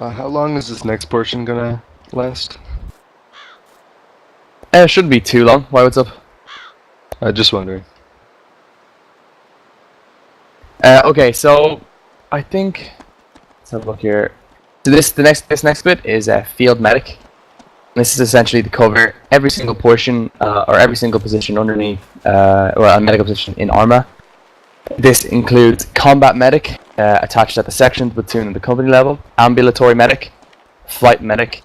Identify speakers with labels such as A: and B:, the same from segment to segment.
A: How long is this next portion gonna last?
B: It shouldn't be too long. Why, what's up?
A: Just wondering.
B: Okay, so I think let's have a look here. So this next bit is a field medic. This is essentially to cover every single portion or every single position underneath or a medical position in Arma. This includes combat medic attached at the section, platoon, and the company level, ambulatory medic, flight medic,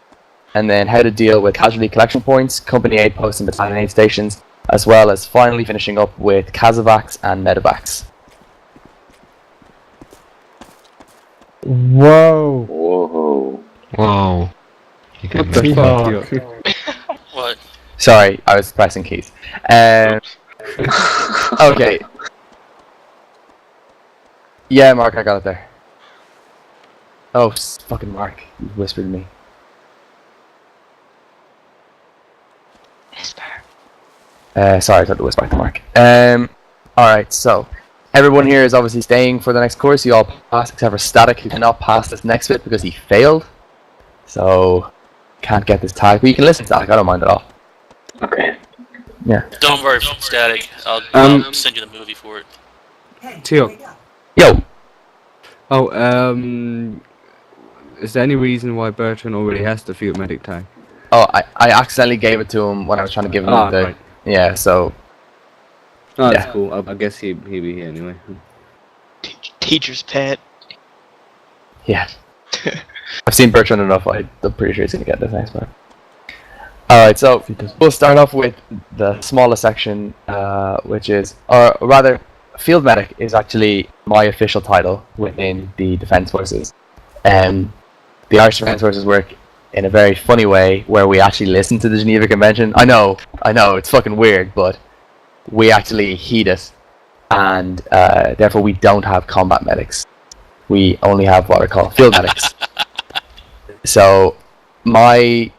B: and then how to deal with casualty collection points, company aid posts, and battalion aid stations, as well as finally finishing up with casevacs and medevacs.
C: Whoa!
D: Whoa.
E: Whoa. You
C: What
E: can
C: the fuck?
F: What?
B: Sorry, I was pressing keys. Okay. Yeah, Mark, I got it there. Oh, fucking Mark. You whispered to me.
F: Whisper.
B: Sorry, I thought to whisper to Mark. Alright, so everyone here is obviously staying for the next course. You all pass except for Static, who cannot pass this next bit because he failed. So, can't get this tag. But you can listen to Static, I don't mind at all.
D: Okay.
B: Yeah.
F: Don't worry, Static. I'll send you the movie for it.
C: Teal.
B: Yo!
C: Oh, is there any reason why Bertrand already has the field medic tag?
B: Oh, I accidentally gave it to him when I was trying to give him the...
C: Right.
B: Yeah, so...
C: Oh, that's
B: Yeah.
C: cool. I guess he'll be here anyway.
G: Teacher's pet.
B: Yeah. I've seen Bertrand enough, I'm pretty sure he's going to get this next part. Alright, so we'll start off with the smallest section, which is... Or rather, Field Medic is actually my official title within the Defence Forces. The Irish Defence Forces work in a very funny way where we actually listen to the Geneva Convention. I know, it's fucking weird, but we actually heed it, and therefore we don't have combat medics. We only have what are called field medics. So my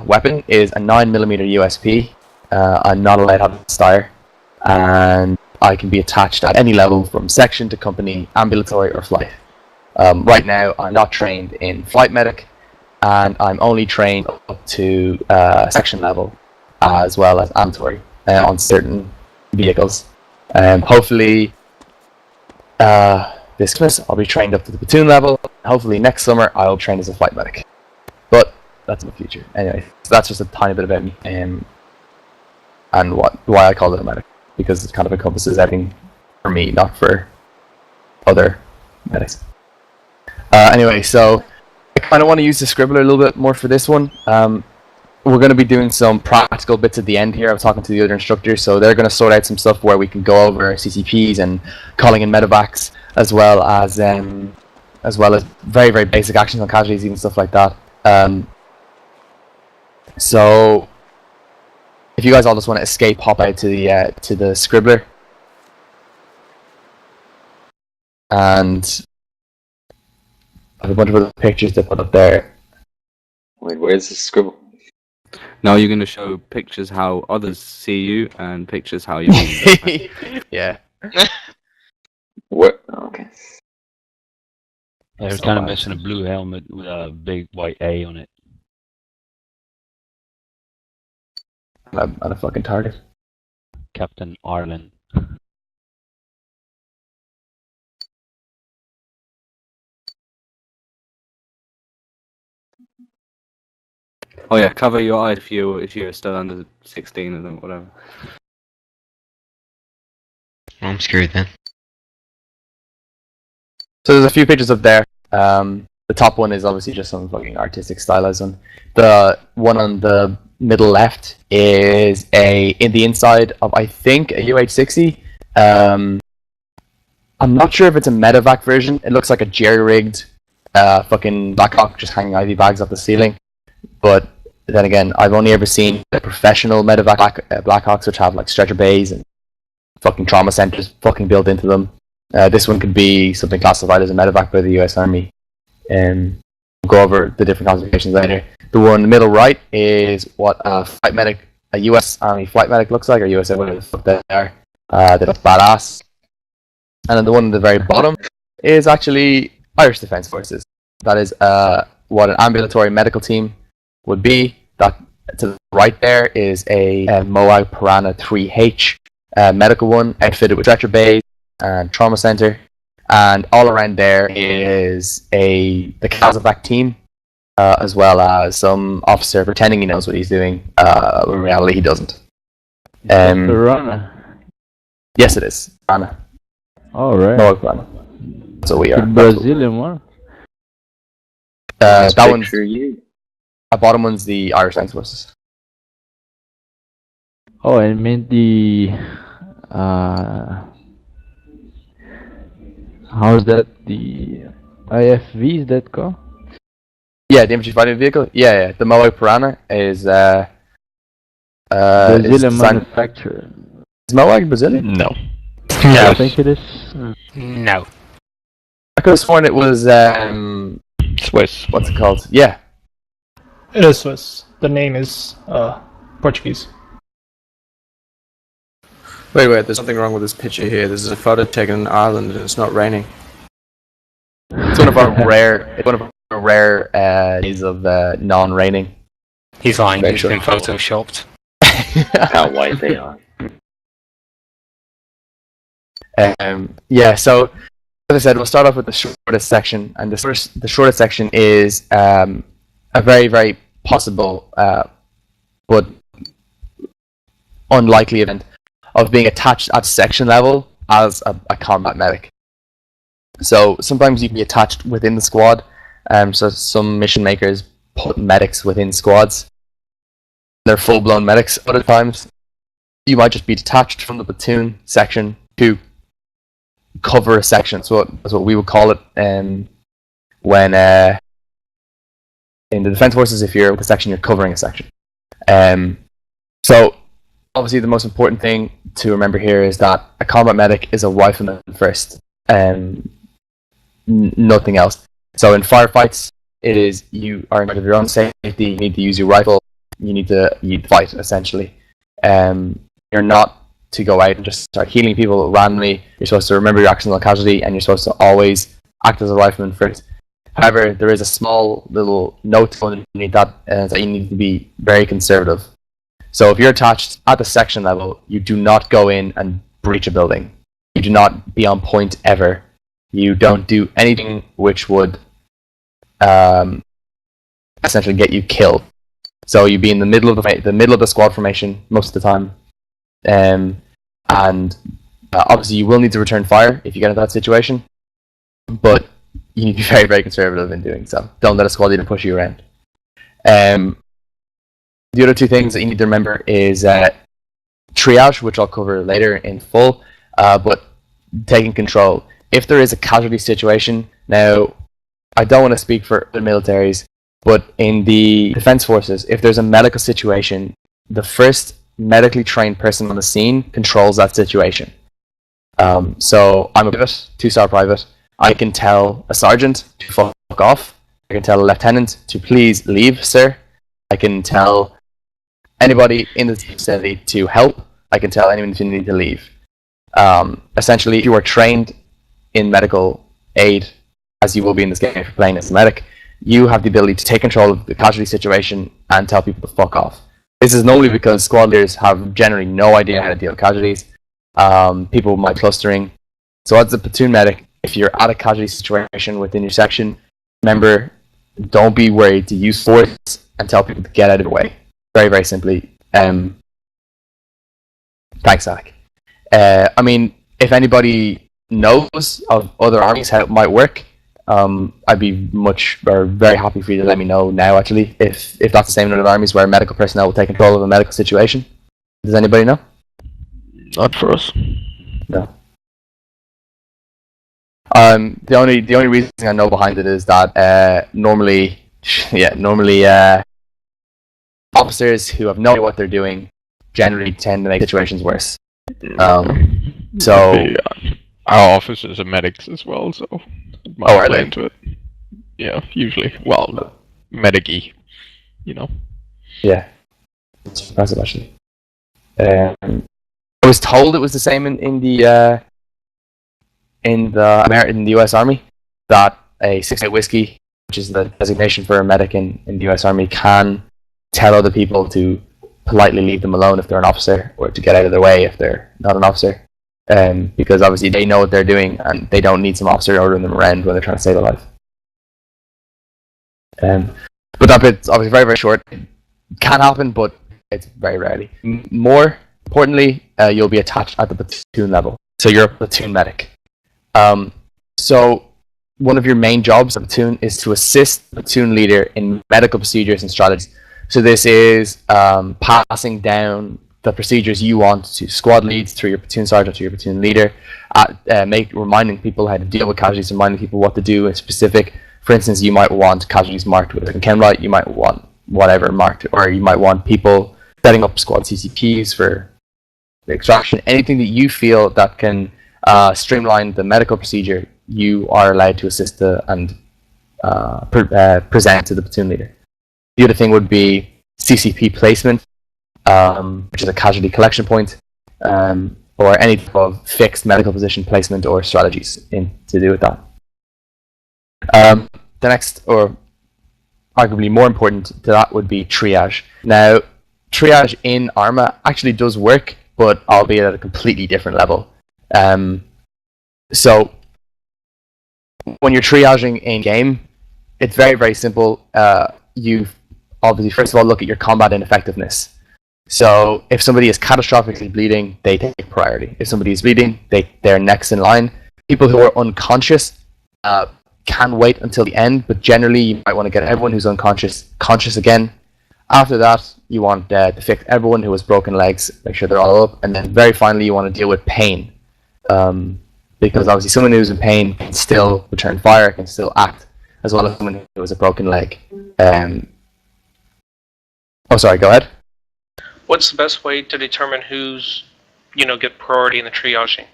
B: weapon is a 9mm USP. I'm not allowed to have a stire, and I can be attached at any level from section to company, ambulatory or flight. Right now I'm not trained in flight medic, and I'm only trained up to section level as well as ambulatory on certain vehicles. Hopefully this Christmas I'll be trained up to the platoon level. Hopefully next summer I'll train as a flight medic. But that's in the future. Anyway, so that's just a tiny bit about me and why I call it a medic. Because it kind of encompasses everything for me, not for other medics. Anyway, so I kind of want to use the scribbler a little bit more for this one. We're going to be doing some practical bits at the end here. I was talking to the other instructors, so they're going to sort out some stuff where we can go over CCPs and calling in medevacs, as well as very, very basic actions on casualties and stuff like that. So if you guys all just want to escape, hop out to the scribbler, and I have a bunch of other pictures to put up there.
D: Wait, where's the scribble?
C: Now you're going to show pictures how others see you and pictures how you see them.
B: Yeah.
D: What? Oh, okay.
E: They're kind of missing a blue helmet with a big white A on it.
B: I'm on a fucking target.
E: Captain Ireland.
C: Oh yeah, cover your eye if you're still under 16 or whatever.
E: I'm scared then.
B: So there's a few pictures up there. The top one is obviously just some fucking artistic stylized one. The one on the middle left is in the inside of, I think, a UH-60. I'm not sure if it's a medevac version. It looks like a jerry-rigged fucking Black Hawk just hanging IV bags off the ceiling. But then again, I've only ever seen the professional medevac Black Hawks, which have like stretcher bays and fucking trauma centers fucking built into them. This one could be something classified as a medevac by the US Army. We'll go over the different classifications later. The one in the middle right is what a flight medic, a US Army flight medic looks like, or USA, whatever the fuck they are. They look badass. And then the one at the very bottom is actually Irish Defence Forces. that is what an ambulatory medical team would be. That to the right there is a Moag Piranha 3H medical one, outfitted with stretcher bays and trauma center, and all around there is the Kazakhstan team, as well as some officer pretending he knows what he's doing. In reality, he doesn't.
H: Piranha.
B: Yes, it is Piranha.
H: All right.
B: Moag Piranha. So we
H: The
B: are.
H: Brazilian one.
B: That one's
D: Picture you.
B: the bottom one's the Irish Defence Forces.
H: Oh, I meant the. How's that? The IFVs that go?
B: Yeah, the infantry fighting vehicle. Yeah. The Moag Piranha is
H: Brazilian
B: is
H: manufacturer.
B: Is Moag Brazilian?
E: No.
H: I think it is.
F: No.
B: I could have sworn it was
E: Swiss.
B: what's it called? Yeah.
I: It is Swiss. The name is Portuguese.
B: Wait, there's something wrong with this picture here. This is a photo taken in Ireland and it's not raining. It's one of our rare days of non-raining.
F: He's lying.
B: Very
F: He's
B: sure.
F: been photoshopped.
D: How white they are.
B: Yeah, so as I said, we'll start off with the shortest section, and the shortest section is a very, very possible but unlikely event of being attached at section level as a combat medic. So sometimes you can be attached within the squad. So some mission makers put medics within squads. They're full-blown medics. Other times you might just be detached from the platoon section to cover a section. So that's what we would call it when in the Defence Forces, if you're with a section, you're covering a section. So obviously the most important thing to remember here is that a combat medic is a rifleman first, nothing else. So in firefights, it is you are in charge of your own safety. You need to use your rifle. You need to fight essentially. You're not to go out and just start healing people randomly. You're supposed to remember your accidental casualty, and you're supposed to always act as a rifleman first. However, there is a small little note underneath that that you need to be very conservative. So if you're attached at the section level, you do not go in and breach a building. You do not be on point ever. You don't do anything which would essentially get you killed. So you'd be in the middle of the squad formation most of the time, and obviously you will need to return fire if you get into that situation. But you need to be very, very conservative in doing so. Don't let a squad leader push you around. The other two things that you need to remember is triage, which I'll cover later in full, but taking control. If there is a casualty situation, now I don't want to speak for other militaries, but in the Defence Forces, if there's a medical situation, the first medically trained person on the scene controls that situation. So I'm a private, 2-star private. I can tell a sergeant to fuck off. I can tell a lieutenant to please leave, sir. I can tell anybody in the vicinity to help. I can tell anyone if you need to leave. Essentially, if you are trained in medical aid, as you will be in this game if you're playing as a medic, you have the ability to take control of the casualty situation and tell people to fuck off. This is normally because squad leaders have generally no idea how to deal with casualties. People might be clustering. So as a platoon medic, if you're at a casualty situation within your section, remember, don't be worried to use force and tell people to get out of the way. Very, very simply. Thanks, Zach. I mean, if anybody knows of other armies how it might work, I'd be very happy for you to let me know now, actually, if that's the same in other armies where medical personnel will take control of a medical situation. Does anybody know?
E: Not for us.
B: No. The only reason I know behind it is that normally officers who have no idea what they're doing generally tend to make situations worse. So
J: our officers are medics as well, so it might
B: are
J: play
B: they?
J: into it. Yeah, usually. Well, medic-y, you know.
B: Yeah, it's impressive actually. I was told it was the same in the US Army, that a 6-8 whiskey which is the designation for a medic in the US Army, can tell other people to politely leave them alone if they're an officer, or to get out of their way if they're not an officer. Because obviously they know what they're doing and they don't need some officer ordering them around when they're trying to save a life. But that bit's obviously very, very short. It can happen, but it's very rarely. More importantly, you'll be attached at the platoon level. So you're a platoon medic. So one of your main jobs at platoon is to assist the platoon leader in medical procedures and strategies. So this is passing down the procedures you want to squad leads, through your platoon sergeant, to your platoon leader, reminding people how to deal with casualties, reminding people what to do in specific. For instance, you might want casualties marked with a chem-light, you might want whatever marked, or you might want people setting up squad CCPs for the extraction. Anything that you feel that can streamline the medical procedure, you are allowed to assist and present to the platoon leader. The other thing would be CCP placement, which is a casualty collection point, or any type of fixed medical position placement or strategies to do with that. The next, or arguably more important to that, would be triage. Now, triage in Arma actually does work, but albeit at a completely different level. So, when you're triaging in game, it's very, very simple. You obviously, first of all, look at your combat ineffectiveness. So if somebody is catastrophically bleeding, they take priority. If somebody is bleeding, they're next in line. People who are unconscious can wait until the end, but generally you might want to get everyone who's unconscious conscious again. After that, you want to fix everyone who has broken legs, make sure they're all up, and then very finally you want to deal with pain. Because obviously someone who's in pain can still return fire, can still act, as well as someone who has a broken leg. Oh, sorry, go ahead.
K: What's the best way to determine who's, get priority in the triaging?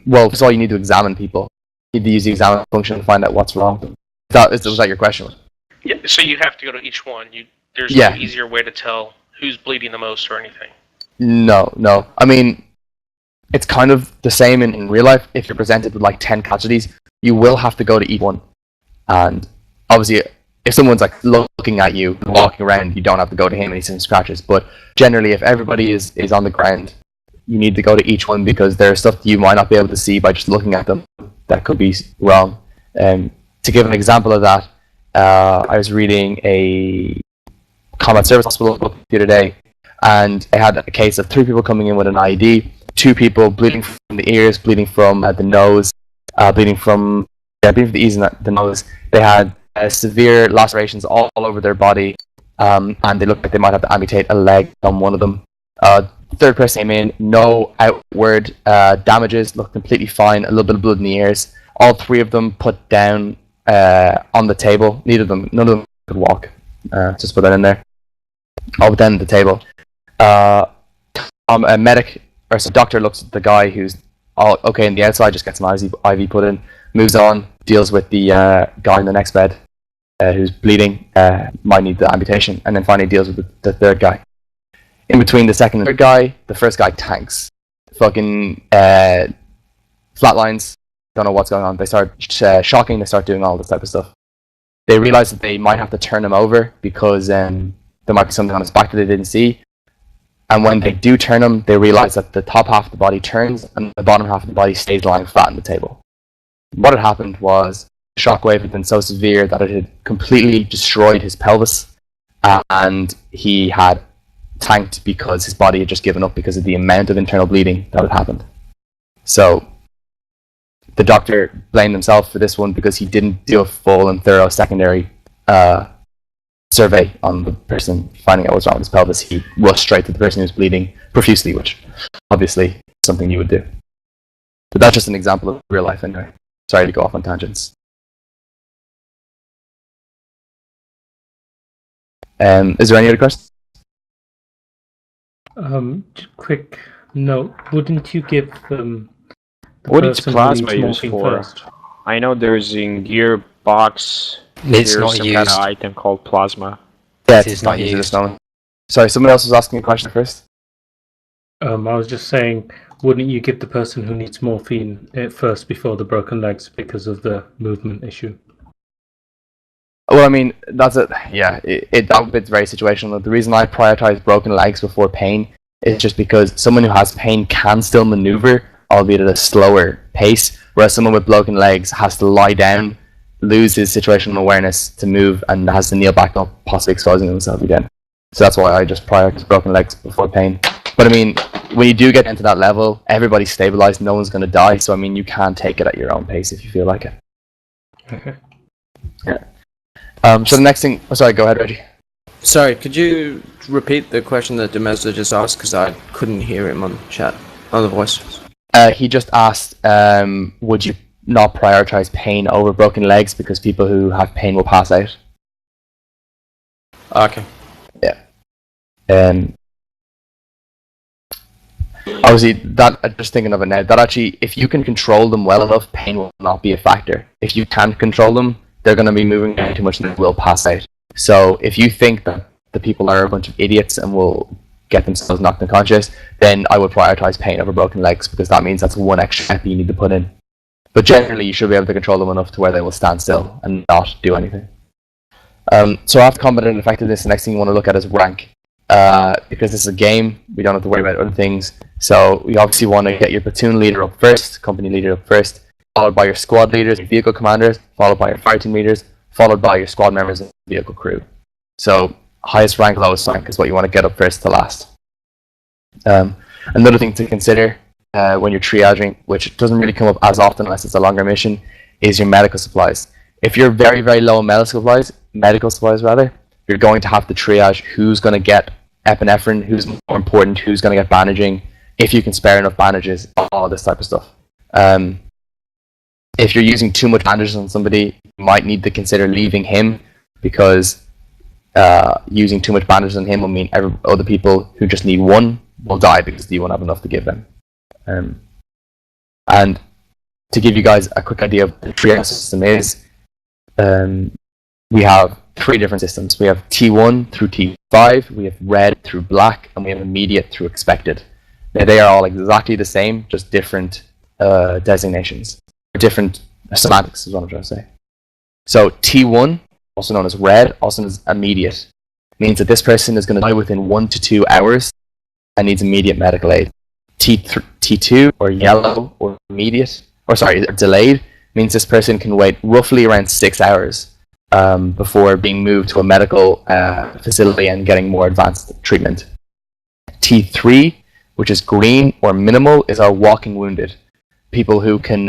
B: Well, first of all, you need to examine people. You need to use the examine function to find out what's wrong. Was that your question?
K: Yeah, so you have to go to each one. There's no easier way to tell who's bleeding the most or anything.
B: No. I mean, it's kind of the same in real life. If you're presented with like 10 casualties, you will have to go to each one. And obviously, if someone's like looking at you, walking around, you don't have to go to him and he's in scratches. But generally, if everybody is on the ground, you need to go to each one because there's stuff that you might not be able to see by just looking at them that could be wrong. To give an example of that, I was reading a combat service hospital book the other day, and I had a case of 3 people coming in with an IED, 2 people bleeding from the ears, bleeding from the nose, bleeding from the ears and the nose. They had severe lacerations all over their body, and they looked like they might have to amputate a leg on one of them. Third person came in, no outward damages, looked completely fine, a little bit of blood in the ears. All 3 of them put down on the table. None of them could walk. Just put that in there. All put down on the table. A medic or a doctor looks at the guy who's all okay on the outside, just gets an IV put in, moves on, deals with the guy in the next bed who's bleeding, might need the amputation, and then finally deals with the third guy. In between the second and third guy, the first guy tanks. Fucking flatlines, don't know what's going on. They start shocking, they start doing all this type of stuff. They realize that they might have to turn him over because there might be something on his back that they didn't see. And when they do turn him, they realize that the top half of the body turns and the bottom half of the body stays lying flat on the table. What had happened was the shockwave had been so severe that it had completely destroyed his pelvis, and he had tanked because his body had just given up because of the amount of internal bleeding that had happened. So the doctor blamed himself for this one because he didn't do a full and thorough secondary survey on the person, finding out what's wrong with his pelvis. He rushed straight to the person who was bleeding profusely, which obviously is something you would do. But that's just an example of real life anyway. Sorry to go off on tangents. Is there any other questions?
I: Quick note. Wouldn't you give
L: what is plasma used for? First? I know there's in Gearbox
M: it's
L: there's
M: not
L: some
M: used.
L: kind of item called plasma.
B: Yeah,
M: it's not used.
B: At this moment. Sorry, someone else was asking a question first.
I: I was just saying, wouldn't you give the person who needs morphine first before the broken legs because of the movement issue?
B: Well, I mean, that's it. Yeah, that bit's very situational. The reason I prioritize broken legs before pain is just because someone who has pain can still maneuver, albeit at a slower pace, whereas someone with broken legs has to lie down, lose his situational awareness to move, and has to kneel back up, possibly exposing himself again. So that's why I just prioritize broken legs before pain. But I mean, when you do get into that level, everybody's stabilized, no one's going to die, so I mean, you can take it at your own pace if you feel like it. Yeah. So the next thing... Oh, sorry, go ahead, Reggie.
M: Sorry, could you repeat the question that Demesda just asked, because I couldn't hear him on chat, on the voice.
B: He just asked, would you not prioritize pain over broken legs because people who have pain will pass out?
M: Okay.
B: Yeah. Obviously, that just thinking of it now, that actually, if you can control them well enough, pain will not be a factor. If you can't control them, they're going to be moving around too much and they will pass out. So if you think that the people are a bunch of idiots and will get themselves knocked unconscious, then I would prioritize pain over broken legs, because that means that's one extra step you need to put in. But generally, you should be able to control them enough to where they will stand still and not do anything. So after combat and effectiveness, the next thing you want to look at is rank. Because this is a game, we don't have to worry about other things. So we obviously want to get your platoon leader up first, company leader up first, followed by your squad leaders, your vehicle commanders, followed by your fireteam leaders, followed by your squad members and vehicle crew. So highest rank, lowest rank is what you want to get up first to last. Another thing to consider when you're triaging, which doesn't really come up as often unless it's a longer mission, is your medical supplies. If you're very, very low on medical supplies, you're going to have to triage who's going to get epinephrine, who's more important, who's going to get bandaging, if you can spare enough bandages, all this type of stuff. If you're using too much bandages on somebody, you might need to consider leaving him, because using too much bandages on him will mean other people who just need one will die because you won't have enough to give them. And to give you guys a quick idea of what the triage system is, we have 3 different systems. We have T1 through T5, we have red through black, and we have immediate through expected. Now they are all exactly the same, just different designations. Different semantics is what I'm trying to say. So T1, also known as red, also known as immediate, means that this person is going to die within 1 to 2 hours and needs immediate medical aid. T2, or yellow, or immediate, or sorry, delayed, means this person can wait roughly around 6 hours before being moved to a medical facility and getting more advanced treatment. T3, which is green or minimal, is our walking wounded. People who can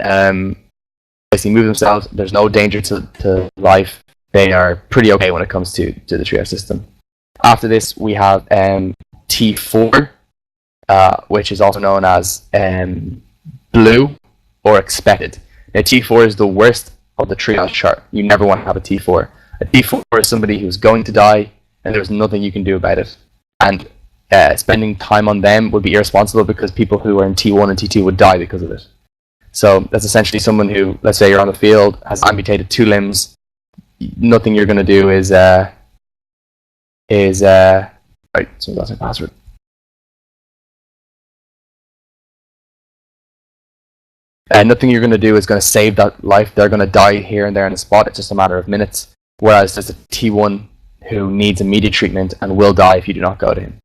B: basically move themselves, there's no danger to life, they are pretty okay when it comes to the triage system. After this, we have T4, which is also known as blue or expected. Now, T4 is the worst of the triage chart. You never want to have a T4. A T4 is somebody who's going to die, and there's nothing you can do about it. And spending time on them would be irresponsible, because people who are in T1 and T2 would die because of it. So that's essentially someone who, let's say you're on the field, has amputated 2 limbs. Nothing you're going to do is right, so that's my password. Nothing you're going to do is going to save that life. They're going to die here and there on the spot. It's just a matter of minutes. Whereas there's a T1 who needs immediate treatment and will die if you do not go to him.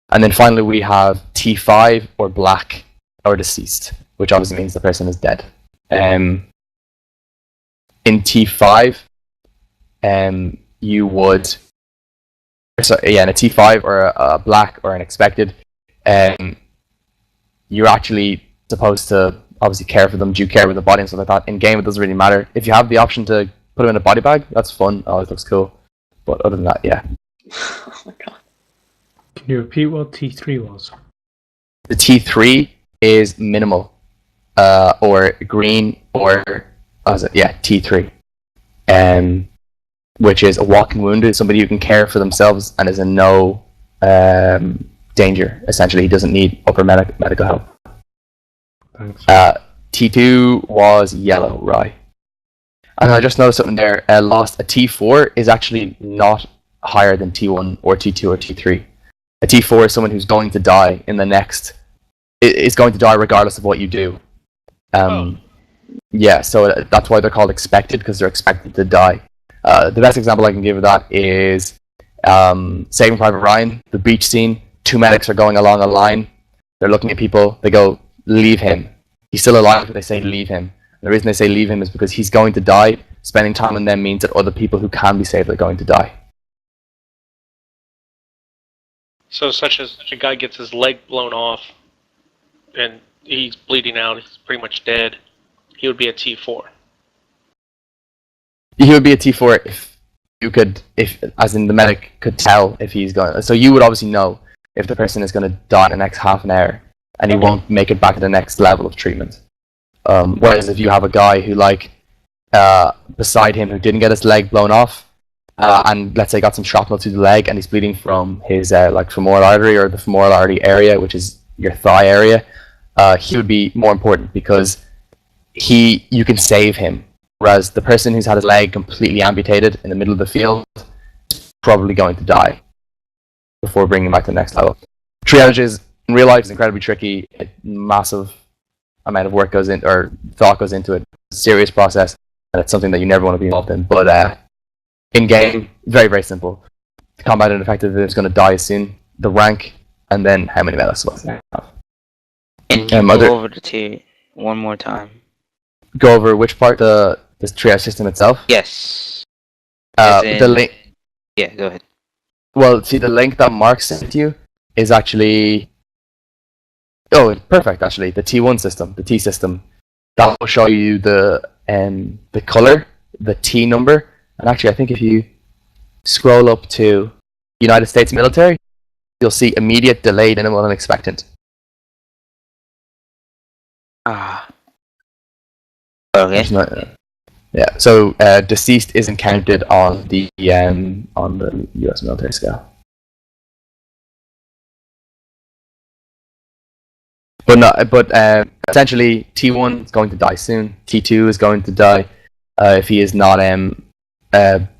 B: And then finally we have T5, or black, or deceased, which obviously means the person is dead. In T5, you would... in a T5 or a black or an expected, you're actually supposed to obviously care for them, due care with the body and stuff like that. In game, it doesn't really matter. If you have the option to put them in a body bag, that's fun. Oh, it looks cool. But other than that, yeah.
D: Oh my god.
I: Can you repeat what T3 was?
B: The T3 is minimal, or green, or T3, which is a walking wounded, somebody who can care for themselves and is in no danger. Essentially, he doesn't need upper medical help.
I: Thanks.
B: T2 was yellow, right? And I just noticed something there. Lost a T4 is actually not higher than T1 or T2 or T3. A T4 is someone who's going to die in the next. Is going to die regardless of what you do. Yeah, so that's why they're called expected, because they're expected to die. The best example I can give of that is Saving Private Ryan, the beach scene. 2 medics are going along a line. They're looking at people. They go, leave him. He's still alive, but they say, leave him. And the reason they say leave him is because he's going to die. Spending time on them means that other people who can be saved are going to die.
K: So such as a guy gets his leg blown off and he's bleeding out, he's pretty much dead, he would be a T4.
B: He would be a T4 if you could, as in the medic could tell if he's going. So you would obviously know if the person is going to die in the next half an hour and he won't make it back to the next level of treatment. Whereas if you have a guy who, like, beside him who didn't get his leg blown off, and let's say got some shrapnel to the leg and he's bleeding from his like femoral artery or the femoral artery area, which is your thigh area, he would be more important because you can save him. Whereas the person who's had his leg completely amputated in the middle of the field is probably going to die before bringing him back to the next level. Triage in real life is incredibly tricky. A massive amount of work goes in, or thought goes into it. It's a serious process, and it's something that you never want to be involved in. But in game, very, very simple. The combat and effective is going to die soon, the rank, and then how many medals they have.
N: And you go over the tier one more time.
B: Go over which part? The triage system itself?
N: Yes.
B: The link.
N: Yeah, go ahead.
B: Well, see, the link that Mark sent you is actually... Oh, perfect, actually. The T1 system, the T system. That will show you the color, the T number. And actually, I think if you scroll up to United States military, you'll see immediate, delayed, minimal, and expectant.
N: Okay.
B: Yeah, so deceased isn't counted on the US military scale. But essentially, T1 is going to die soon. T2 is going to die if he is not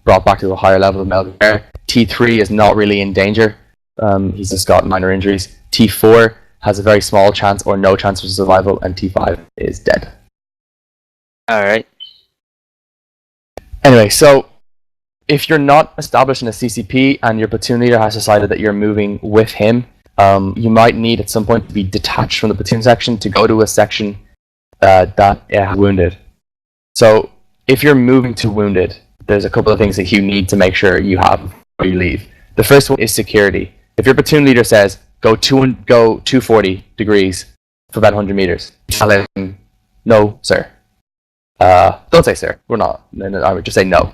B: brought back to a higher level of medical care. T3 is not really in danger. He's just got minor injuries. T4 has a very small chance or no chance of survival, and T5 is dead.
N: Alright.
B: Anyway, so if you're not established in a CCP and your platoon leader has decided that you're moving with him, you might need at some point to be detached from the platoon section to go to a section that is wounded. So if you're moving to wounded, there's a couple of things that you need to make sure you have before you leave. The first one is security. If your platoon leader says, go 240 degrees for about 100 meters, tell him, no, sir. Don't say sir, we're not. I would just say no.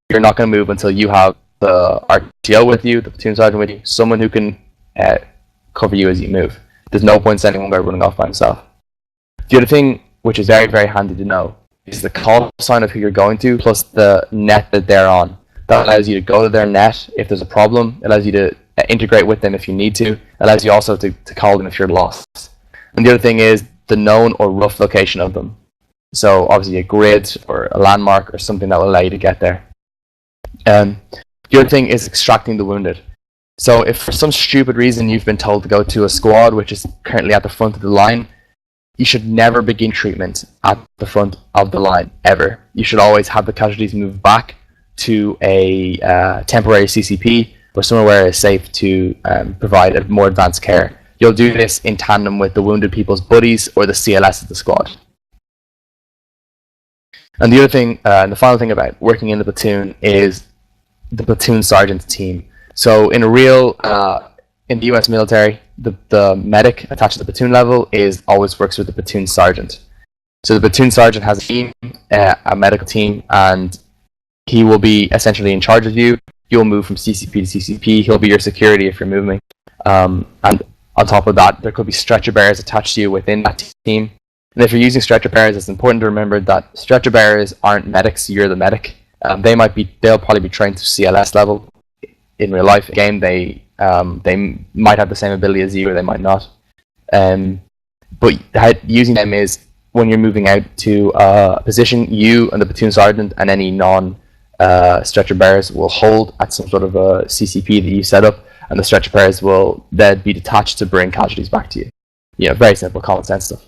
B: You're not going to move until you have the RTO with you, the platoon sergeant with you, someone who can cover you as you move. There's no point sending one guy running off by himself. The other thing, which is very, very handy to know, is the call sign of who you're going to, plus the net that they're on. That allows you to go to their net if there's a problem. It allows you to integrate with them if you need to. It allows you also to call them if you're lost. And the other thing is the known or rough location of them. So obviously a grid or a landmark or something that will allow you to get there. The other thing is extracting the wounded. So if for some stupid reason you've been told to go to a squad which is currently at the front of the line, you should never begin treatment at the front of the line, ever. You should always have the casualties move back to a temporary CCP or somewhere where it's safe to provide a more advanced care. You'll do this in tandem with the wounded people's buddies or the CLS of the squad. And the other thing, and the final thing about working in the platoon is the platoon sergeant's team. So in a real, in the US military, the medic attached to the platoon level always works with the platoon sergeant. So the platoon sergeant has a team, a medical team, and he will be essentially in charge of you. You'll move from CCP to CCP. He'll be your security if you're moving. And on top of that, there could be stretcher bearers attached to you within that team. And if you're using stretcher bearers, it's important to remember that stretcher bearers aren't medics. You're the medic. They'll probably be trained to CLS level. In real life, again, they might have the same ability as you, or they might not. But using them is when you're moving out to a position, you and the platoon sergeant and any non-stretcher bearers will hold at some sort of a CCP that you set up, and the stretcher bearers will then be detached to bring casualties back to you. Very simple, common sense stuff.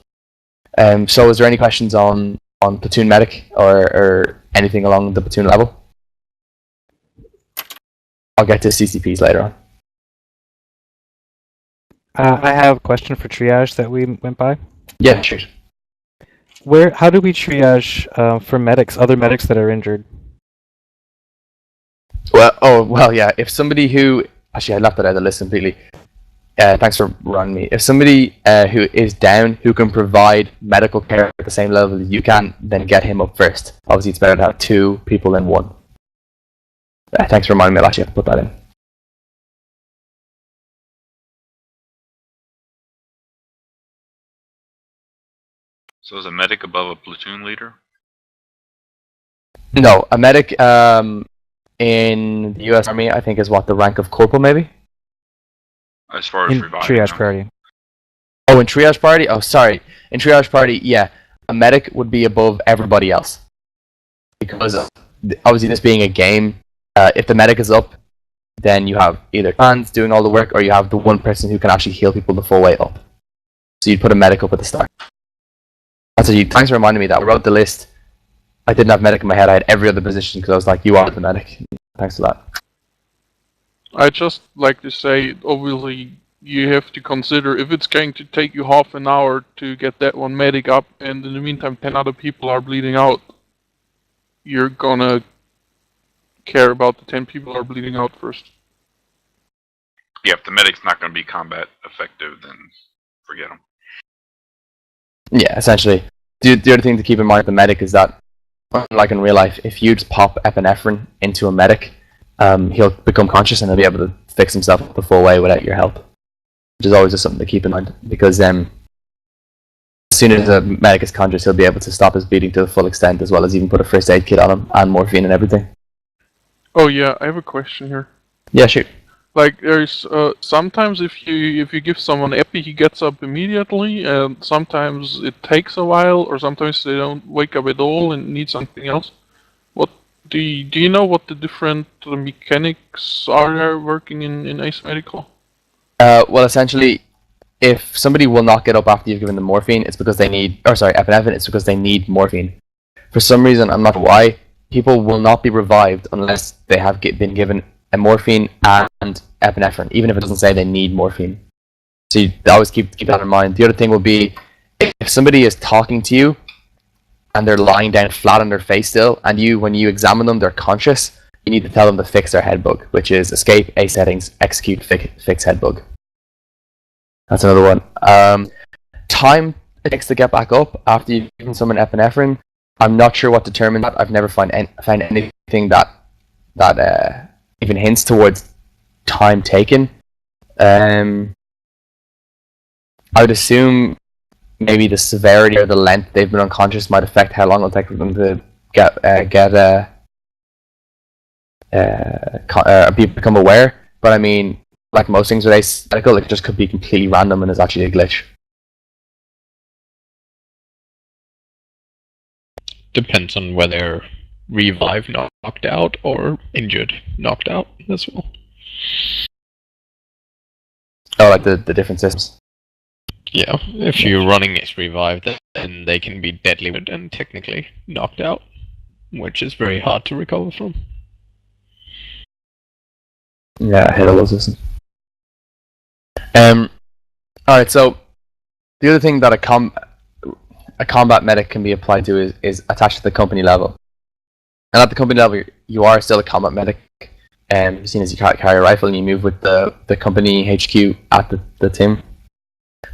B: So is there any questions on platoon medic or anything along the platoon level? I'll get to CCPs later on.
O: I have a question for triage that we went by.
B: Yeah, sure.
O: How do we triage for medics, other medics that are injured?
B: Well, yeah. If somebody who actually I left that out of the list completely. Thanks for running me. If somebody who is down, who can provide medical care at the same level as you can, then get him up first. Obviously, it's better to have 2 people than 1. Thanks for reminding me. I'll actually have to put that in.
P: So is a medic above a platoon leader?
B: No, a medic in the U.S. Army, I think, is what, the rank of corporal, maybe?
P: As far as reviving.
O: Triage priority.
B: Oh, in triage priority? Oh, sorry. In triage priority, yeah. A medic would be above everybody else. Because obviously this being a game, if the medic is up, then you have either fans doing all the work, or you have the one person who can actually heal people the full way up. So you'd put a medic up at the start. That's what thanks for reminding me that. I wrote the list. I didn't have medic in my head. I had every other position because I was like, you are the medic. Thanks for that.
J: I just like to say, obviously, you have to consider if it's going to take you half an hour to get that one medic up, and in the meantime 10 other people are bleeding out, you're gonna care about the 10 people are bleeding out first.
P: Yeah, if the medic's not going to be combat effective, then forget him.
B: Yeah, essentially. The other thing to keep in mind with the medic is that, like in real life, if you just pop epinephrine into a medic, he'll become conscious and he'll be able to fix himself the full way without your help. Which is always just something to keep in mind, because as soon as a medic is conscious, he'll be able to stop his bleeding to the full extent, as well as even put a first aid kit on him and morphine and everything.
J: Oh yeah, I have a question here.
B: Yeah, shoot.
J: Like, there's sometimes if you give someone epi, he gets up immediately, and sometimes it takes a while, or sometimes they don't wake up at all and need something else. What do you know what the different mechanics are there working in Ace Medical?
B: Well, essentially, if somebody will not get up after you've given them morphine, it's because they need, epinephrine, it's because they need morphine. For some reason, I'm not sure why, people will not be revived unless they have been given a morphine and epinephrine, even if it doesn't say they need morphine. So you always keep that in mind. The other thing will be, if somebody is talking to you and they're lying down flat on their face still, and when you examine them, they're conscious, you need to tell them to fix their head bug, which is escape, A settings, execute, fix head bug. That's another one. Time it takes to get back up after you've given someone epinephrine, I'm not sure what determined that. I've never found anything that even hints towards time taken. I would assume maybe the severity or the length they've been unconscious might affect how long it'll take for them to become aware. But I mean, like most things with Ace Medical, it just could be completely random and is actually a glitch.
J: Depends on whether revive knocked out or injured knocked out as well.
B: Oh, like the different systems.
J: Yeah, if you're running Ace Revive, then they can be deadly and technically knocked out, which is very hard to recover from.
B: Yeah, I hate all those systems. Alright, so the other thing that a combat medic can be applied to is attached to the company level. And at the company level, you are still a combat medic, seeing as you carry a rifle and you move with the company HQ at the team.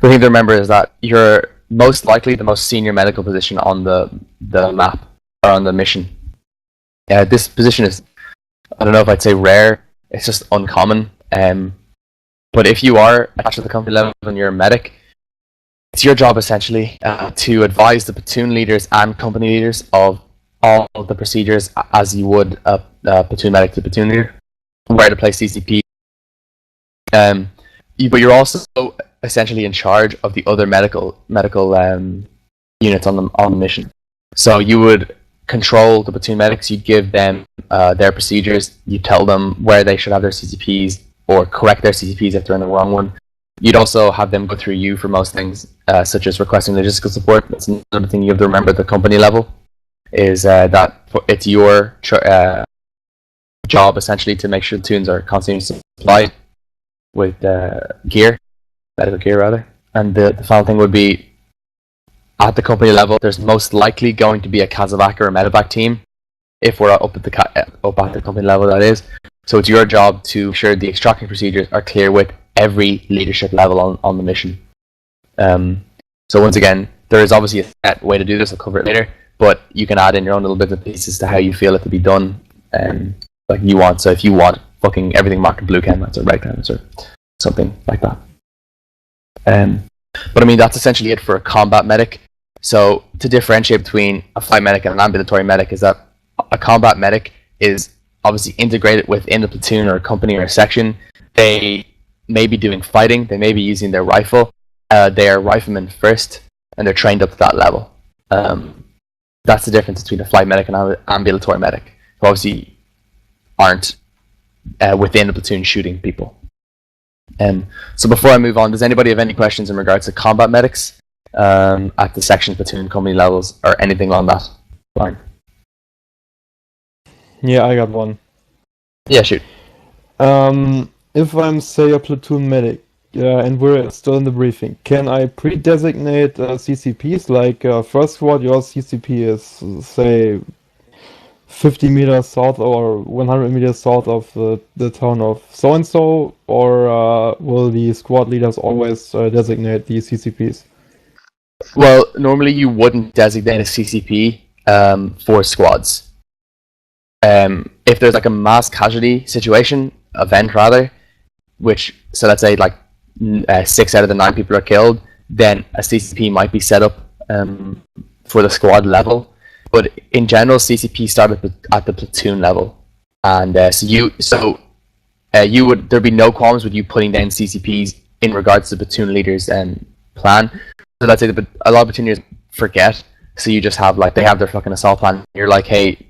B: The thing to remember is that you're most likely the most senior medical position on the map, or on the mission. This position is, I don't know if I'd say rare, it's just uncommon. But if you are attached to the company level and you're a medic, it's your job essentially to advise the platoon leaders and company leaders of all of the procedures as you would a platoon medic to platoon leader, where to place CCP. But you're also essentially in charge of the other medical units on the mission. So you would control the platoon medics. You'd give them their procedures. You tell them where they should have their CCPs, or correct their CCPs if they're in the wrong one. You'd also have them go through you for most things, such as requesting logistical support. That's another thing you have to remember at the company level, is that it's your job essentially to make sure the platoons are constantly supplied with gear, medical gear rather. And the final thing would be, at the company level, there's most likely going to be a casevac or a medevac team, if we're up at the company level, that is. So it's your job to ensure the extraction procedures are clear with every leadership level on the mission. So once again, there is obviously a set way to do this. I'll cover it later, but you can add in your own little bits and pieces to how you feel it to be done, like you want. So if you want fucking everything marked in blue chem, or red chem, or something like that. But I mean, that's essentially it for a combat medic. So to differentiate between a flight medic and an ambulatory medic is that a combat medic is obviously integrated within the platoon or a company or a section. They may be doing fighting, they may be using their rifle. They are riflemen first, and they're trained up to that level. That's the difference between a flight medic and an ambulatory medic, who obviously aren't within the platoon shooting people. So before I move on, does anybody have any questions in regards to combat medics at the section, platoon, company levels, or anything on that line?
H: Yeah, I got one.
B: Yeah, shoot.
H: If I'm, say, a platoon medic, and we're still in the briefing, can I pre-designate CCPs? Like, first squad, your CCP is, say, 50 meters south or 100 meters south of the town of so-and-so, or will the squad leaders always designate the CCPs?
B: Well, normally you wouldn't designate a CCP for squads. If there's like a mass casualty situation, event rather, so let's say like 6 out of the 9 people are killed, then a CCP might be set up for the squad level. But in general, CCP start at the platoon level, and there'd be no qualms with you putting down CCPs in regards to the platoon leaders and plan. So let's say a lot of platoon leaders forget, so you just have they have their fucking assault plan. You're like, hey,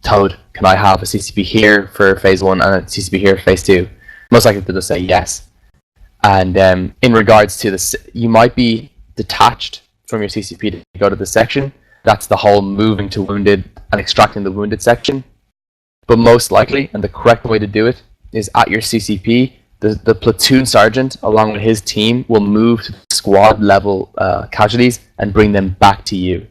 B: Toad, can I have a CCP here for phase 1 and a CCP here for phase 2? Most likely they'll just say yes. And in regards to this, you might be detached from your CCP to go to the section. That's the whole moving to wounded and extracting the wounded section. But most likely, and the correct way to do it, is at your CCP, the platoon sergeant, along with his team, will move to squad level casualties and bring them back to you.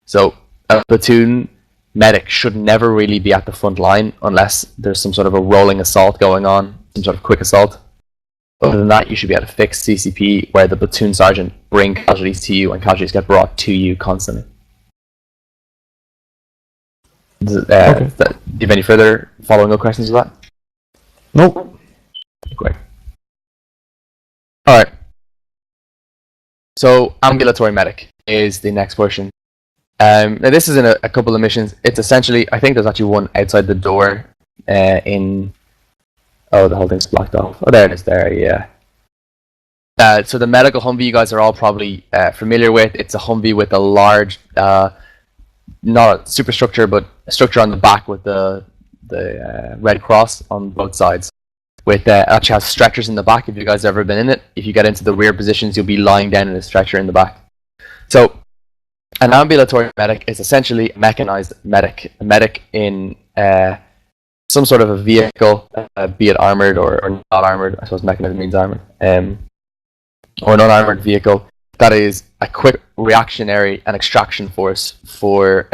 B: So a platoon medic should never really be at the front line unless there's some sort of a rolling assault going on, some sort of quick assault. Other than that, you should be at a fixed CCP where the platoon sergeant bring casualties to you and casualties get brought to you constantly. Do you have any further following up questions with that?
H: Nope.
B: Great. Alright. So, ambulatory medic is the next portion. Now this is in a couple of missions. It's essentially, I think there's actually one outside the door oh, the whole thing's blocked off. Oh, there it is there, yeah. So the medical Humvee you guys are all probably familiar with. It's a Humvee with a large, not a superstructure, but a structure on the back with the Red Cross on both sides. With actually has stretchers in the back if you guys have ever been in it. If you get into the rear positions, you'll be lying down in a stretcher in the back. So an ambulatory medic is essentially a mechanized medic. A medic in some sort of a vehicle, be it armored or not armored. I suppose mechanized means armored. Or an unarmored vehicle that is a quick reactionary and extraction force for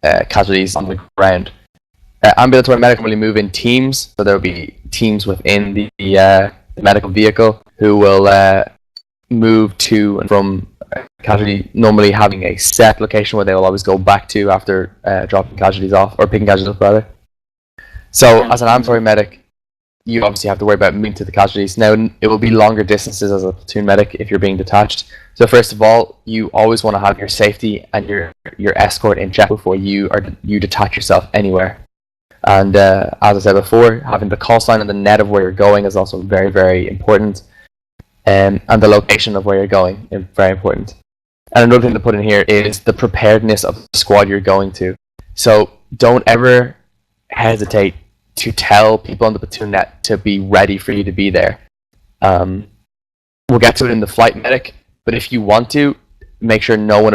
B: casualties on the ground. Ambulatory medic will really move in teams, so there will be teams within the medical vehicle who will move to and from casualty, normally having a set location where they will always go back to after dropping casualties off, or picking casualties up rather. So as an ambulatory medic, you obviously have to worry about moving to the casualties. Now, it will be longer distances as a platoon medic if you're being detached. So first of all, you always want to have your safety and your escort in check before you detach yourself anywhere. And as I said before, having the call sign and the net of where you're going is also very, very important. And the location of where you're going is very important. And another thing to put in here is the preparedness of the squad you're going to. So don't ever hesitate to tell people on the platoon net to be ready for you to be there. We'll get to it in the flight medic, but if you want to, make sure no one